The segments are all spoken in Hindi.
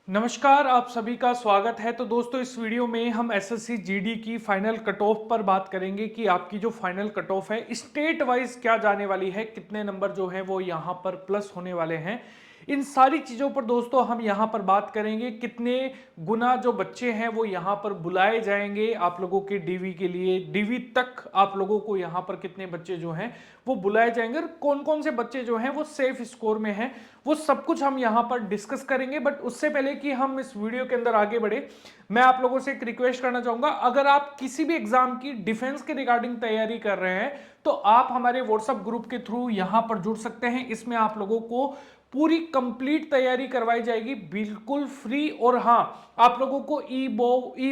नमस्कार, आप सभी का स्वागत है। तो दोस्तों, इस वीडियो में हम एसएससी जीडी की फाइनल कट ऑफ पर बात करेंगे कि आपकी जो फाइनल कट ऑफ है स्टेट वाइज क्या जाने वाली है, कितने नंबर जो है वो यहाँ पर प्लस होने वाले हैं। इन सारी चीज़ों पर दोस्तों हम यहाँ पर बात करेंगे। कितने गुना जो बच्चे हैं वो यहाँ पर बुलाए जाएंगे आप लोगों के डीवी के लिए, डीवी तक आप लोगों को यहाँ पर कितने बच्चे जो हैं वो बुलाए जाएंगे और कौन कौन से बच्चे जो हैं वो सेफ स्कोर में हैं, वो सब कुछ हम यहाँ पर डिस्कस करेंगे। बट उससे पहले कि हम इस वीडियो के अंदर आगे बढ़े, मैं आप लोगों से एक रिक्वेस्ट करना चाहूंगा। अगर आप किसी भी एग्जाम की डिफेंस के रिगार्डिंग तैयारी कर रहे हैं तो आप हमारे व्हाट्सएप ग्रुप के थ्रू यहां पर जुड़ सकते हैं। इसमें आप लोगों को पूरी कंप्लीट तैयारी करवाई जाएगी बिल्कुल फ्री। और हां, आप लोगों को ई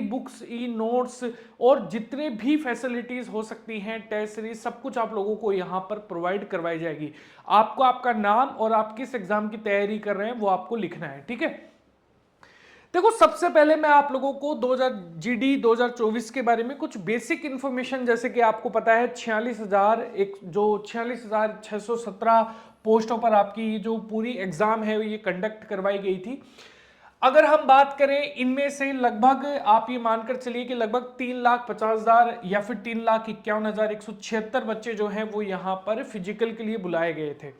बुक्स, ई नोट्स और जितने भी फैसिलिटीज हो सकती हैं, टेस्ट सीरीज, सब कुछ आप लोगों को यहां पर प्रोवाइड करवाई जाएगी। आपको आपका नाम और आप किस एग्जाम की तैयारी कर रहे हैं वो आपको लिखना है, ठीक है। देखो, सबसे पहले मैं आप लोगों को 2000 जीडी 2024 के बारे में कुछ बेसिक इंफॉर्मेशन, जैसे कि आपको पता है 46,000 एक जो 46,617 पोस्टों पर आपकी जो पूरी एग्जाम है ये कंडक्ट करवाई गई थी। अगर हम बात करें, इनमें से लगभग आप ये मानकर चलिए कि लगभग 3,50,000 या फिर 3,51,176 बच्चे जो हैं वो यहाँ पर फिजिकल के लिए बुलाए गए थे।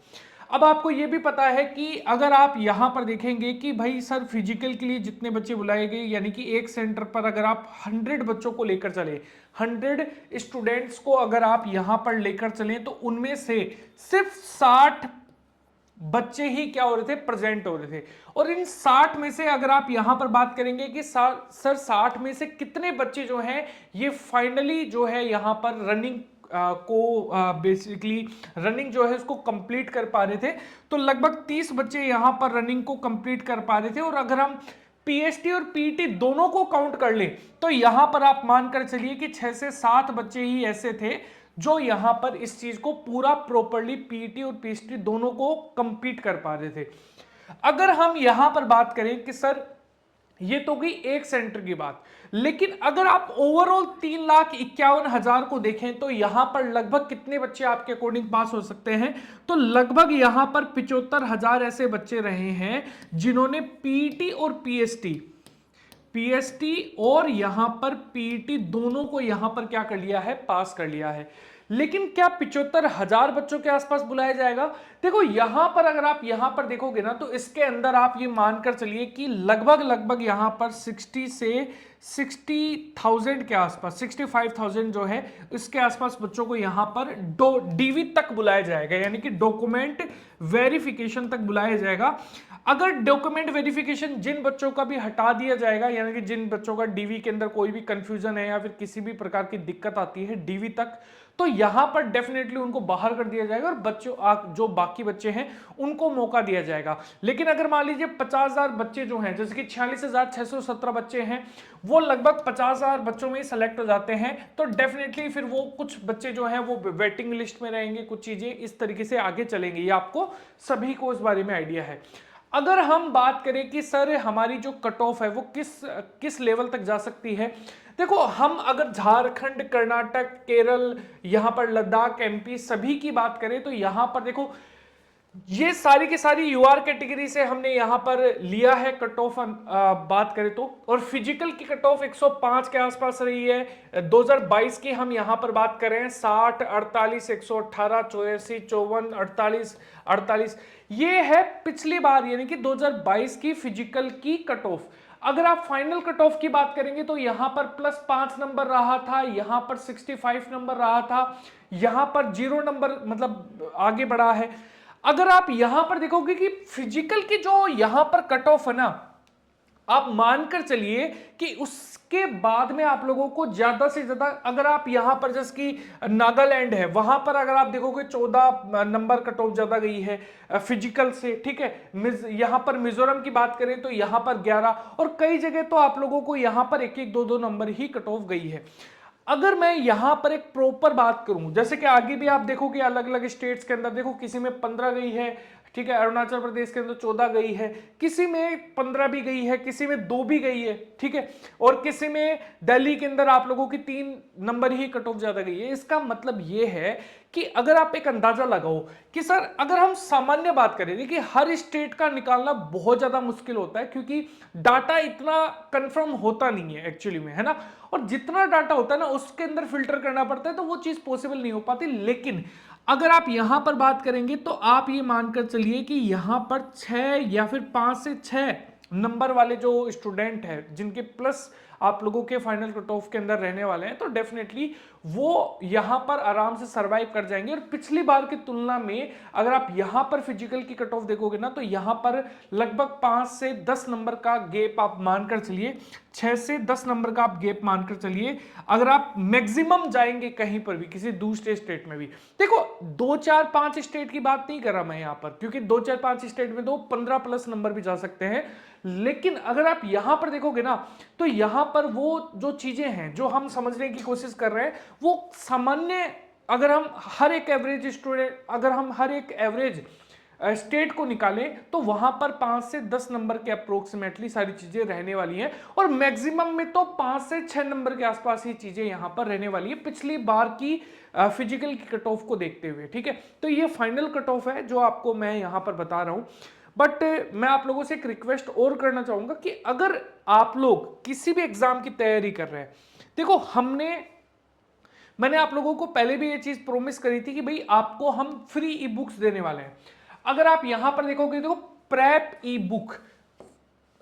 अब आपको ये भी पता है कि अगर आप यहां पर देखेंगे कि भाई सर, फिजिकल के लिए जितने बच्चे बुलाए गए, यानी कि एक सेंटर पर अगर आप 100 बच्चों को लेकर चले, 100 स्टूडेंट्स को अगर आप यहां पर लेकर चले, तो उनमें से सिर्फ 60 बच्चे ही क्या हो रहे थे, प्रेजेंट हो रहे थे। और इन 60 में से अगर आप यहां पर बात करेंगे कि सर 60 में से कितने बच्चे जो हैं ये फाइनली जो है यहां पर रनिंग को बेसिकली रनिंग जो है उसको कंप्लीट कर पा रहे थे, तो लगभग 30 बच्चे यहां पर रनिंग को कंप्लीट कर पा रहे थे। और अगर हम पीएसटी और पीटी दोनों को काउंट कर लें तो यहां पर आप मानकर चलिए कि 6 से 7 बच्चे ही ऐसे थे जो यहां पर इस चीज को पूरा प्रॉपरली पीटी और पीएसटी दोनों को कंप्लीट कर पा रहे थे। अगर हम यहां पर बात करें कि सर ये तो गई एक सेंटर की बात, लेकिन अगर आप ओवरऑल 3,51,000 को देखें तो यहां पर लगभग कितने बच्चे आपके अकॉर्डिंग पास हो सकते हैं, तो लगभग यहां पर 75,000 ऐसे बच्चे रहे हैं जिन्होंने पीटी और पीएसटी और यहां पर पीटी दोनों को यहां पर क्या कर लिया है, पास कर लिया है। लेकिन क्या 75,000 बच्चों के आसपास बुलाया जाएगा? देखो, यहां पर अगर आप यहां पर देखोगे ना तो इसके अंदर आप ये मानकर चलिए कि लगभग लगभग यहां पर 60 से 60,000 के आसपास, 65,000 जो है इसके आसपास बच्चों को यहां पर डीवी तक बुलाया जाएगा, यानी कि डॉक्यूमेंट वेरिफिकेशन तक बुलाया जाएगा। अगर डॉक्यूमेंट वेरिफिकेशन जिन बच्चों का भी हटा दिया जाएगा, यानी कि जिन बच्चों का डीवी के अंदर कोई भी कंफ्यूजन है या फिर किसी भी प्रकार की दिक्कत आती है डीवी तक, तो यहां पर डेफिनेटली उनको बाहर कर दिया जाएगा और बच्चों जो बाकी बच्चे हैं उनको मौका दिया जाएगा। लेकिन अगर मान लीजिए 50,000 बच्चे जो हैं, जैसे कि 46,617 बच्चे हैं, वो लगभग 50,000 बच्चों में ही सेलेक्ट हो जाते हैं, तो डेफिनेटली फिर वो कुछ बच्चे जो हैं वो वेटिंग लिस्ट में रहेंगे, कुछ चीजें इस तरीके से आगे चलेंगी। ये आपको सभी को इस बारे में आइडिया है। अगर हम बात करें कि सर हमारी जो कट ऑफ है वो किस किस लेवल तक जा सकती है, देखो, हम अगर झारखंड, कर्नाटक, केरल, यहां पर लद्दाख, एमपी सभी की बात करें तो यहां पर देखो ये सारी की सारी यूआर कैटेगरी से हमने यहां पर लिया है कट ऑफ। बात करें तो, और फिजिकल की कट ऑफ 105 के आसपास रही है। 2022 की हम यहां पर बात कर रहे हैं 60, 48, 118, 84, 54, 48, 48, ये है पिछली बार यानी कि 2022 की फिजिकल की कट ऑफ। अगर आप फाइनल कट ऑफ की बात करेंगे तो यहां पर +5 नंबर रहा था, यहां पर 65 नंबर रहा था, यहां पर 0 नंबर मतलब आगे बढ़ा है। अगर आप यहां पर देखोगे कि फिजिकल की जो यहां पर कट ऑफ है ना, आप मानकर चलिए कि उसके बाद में आप लोगों को ज्यादा से ज्यादा, अगर आप यहां पर जैसे कि नागालैंड है वहां पर अगर आप देखोगे 14 नंबर कट ऑफ ज्यादा गई है फिजिकल से, ठीक है। यहां पर मिजोरम की बात करें तो यहां पर 11, और कई जगह तो आप लोगों को यहां पर 1-1, 2-2 नंबर ही कट ऑफ गई है। अगर मैं यहां पर एक प्रॉपर बात करूं, जैसे कि आगे भी आप देखो कि अलग अलग स्टेट्स के अंदर देखो, किसी में 15 गई है, ठीक है, अरुणाचल प्रदेश के अंदर 14 गई है, किसी में 15 भी गई है, किसी में 2 भी गई है, ठीक है, और किसी में दिल्ली के अंदर आप लोगों की 3 नंबर ही कट ऑफ ज्यादा गई है। इसका मतलब ये है कि अगर आप एक अंदाजा लगाओ कि सर अगर हम सामान्य बात करें, देखिए हर स्टेट का निकालना बहुत ज्यादा मुश्किल होता है क्योंकि डाटा इतना कंफर्म होता नहीं है एक्चुअली में, है ना, और जितना डाटा होता है ना उसके अंदर फिल्टर करना पड़ता है, तो वो चीज पॉसिबल नहीं हो पाती। लेकिन अगर आप यहां पर बात करेंगे तो आप ये मानकर चलिए कि यहां पर 6 या फिर 5 से 6 नंबर वाले जो स्टूडेंट हैं जिनके प्लस आप लोगों के फाइनल कट ऑफ के अंदर रहने वाले हैं, तो डेफिनेटली वो यहां पर आराम से सरवाइव कर जाएंगे। और पिछली बार की तुलना में अगर आप यहां पर फिजिकल की कट ऑफ देखोगे ना, तो यहां पर लगभग 5 से 10 नंबर का गैप आप मानकर चलिए, 6 से 10 नंबर का आप गैप मानकर चलिए। अगर आप मैक्सिमम जाएंगे कहीं पर भी किसी दूसरे स्टेट में भी, देखो 2 4 5 स्टेट की बात नहीं कर रहा मैं यहां पर, क्योंकि 2 4 5 स्टेट में तो 15 प्लस नंबर भी जा सकते हैं। लेकिन अगर आप यहां पर देखोगे ना, तो यहां पर वो जो चीजें हैं जो हम समझने की कोशिश कर रहे हैं वो सामान्य, अगर हम हर एक एवरेज स्टूडेंट, अगर हम हर एक एवरेज स्टेट को निकालें तो वहां पर 5 से 10 नंबर के अप्रोक्सीमेटली सारी चीजें रहने वाली हैं, और मैक्सिमम में तो 5 से 6 नंबर के आसपास ही चीजें यहां पर रहने वाली है पिछली बार की फिजिकल की कट ऑफ को देखते हुए, ठीक है। तो ये फाइनल कट ऑफ है जो आपको मैं यहां पर बता रहा हूं। बट मैं आप लोगों से एक रिक्वेस्ट और करना चाहूंगा कि अगर आप लोग किसी भी एग्जाम की तैयारी कर रहे हैं, देखो मैंने आप लोगों को पहले भी ये चीज प्रोमिस करी थी कि भाई आपको हम फ्री ई बुक्स देने वाले हैं। अगर आप यहां पर देखोगे, देखो प्रेप ई बुक,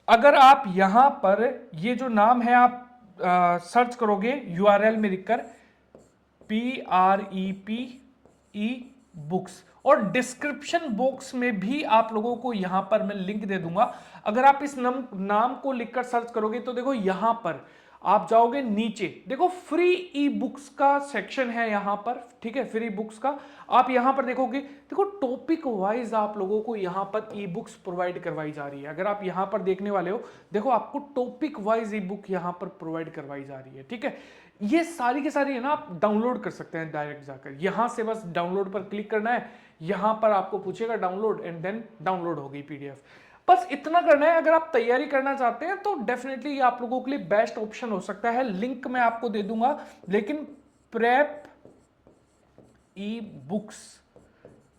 अगर आप यहां पर ये जो नाम है आप सर्च करोगे यूआरएल में लिखकर PREP बुक्स, और डिस्क्रिप्शन बॉक्स में भी आप लोगों को यहां पर मैं लिंक दे दूंगा। अगर आप इस नाम को लिखकर सर्च करोगे तो देखो यहां पर आप जाओगे नीचे, देखो फ्री ई बुक्स का सेक्शन है यहां पर, ठीक है, फ्री बुक्स का। आप यहां पर देखोगे, देखो टॉपिक वाइज आप लोगों को यहां पर ई बुक्स प्रोवाइड करवाई जा रही है। अगर आप यहां पर देखने वाले हो, देखो आपको टॉपिक वाइज ई बुक यहां पर प्रोवाइड करवाई जा रही है, ठीक है। ये सारी की सारी है ना, आप डाउनलोड कर सकते हैं डायरेक्ट जाकर, यहां से बस डाउनलोड पर क्लिक करना है, यहां पर आपको पूछेगा डाउनलोड, एंड देन डाउनलोड होगी पीडीएफ। बस इतना करना है। अगर आप तैयारी करना चाहते हैं तो डेफिनेटली ये आप लोगों के लिए बेस्ट ऑप्शन हो सकता है। लिंक मैं आपको दे दूंगा, लेकिन प्रेप ई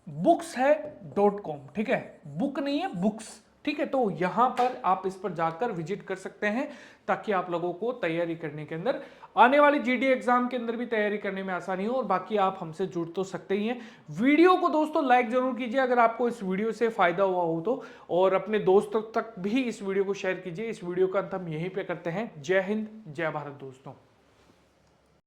बुक्स है .com, ठीक है, बुक नहीं है, बुक्स, ठीक है। तो यहां पर आप इस पर जाकर विजिट कर सकते हैं ताकि आप लोगों को तैयारी करने के अंदर, आने वाली जीडी एग्जाम के अंदर भी तैयारी करने में आसानी हो। और बाकी आप हमसे जुड़ तो सकते ही हैं। वीडियो को दोस्तों लाइक जरूर कीजिए अगर आपको इस वीडियो से फायदा हुआ हो तो, और अपने दोस्तों तक भी इस वीडियो को शेयर कीजिए। इस वीडियो का अंत हम यहीं पे करते हैं। जय हिंद, जय भारत दोस्तों।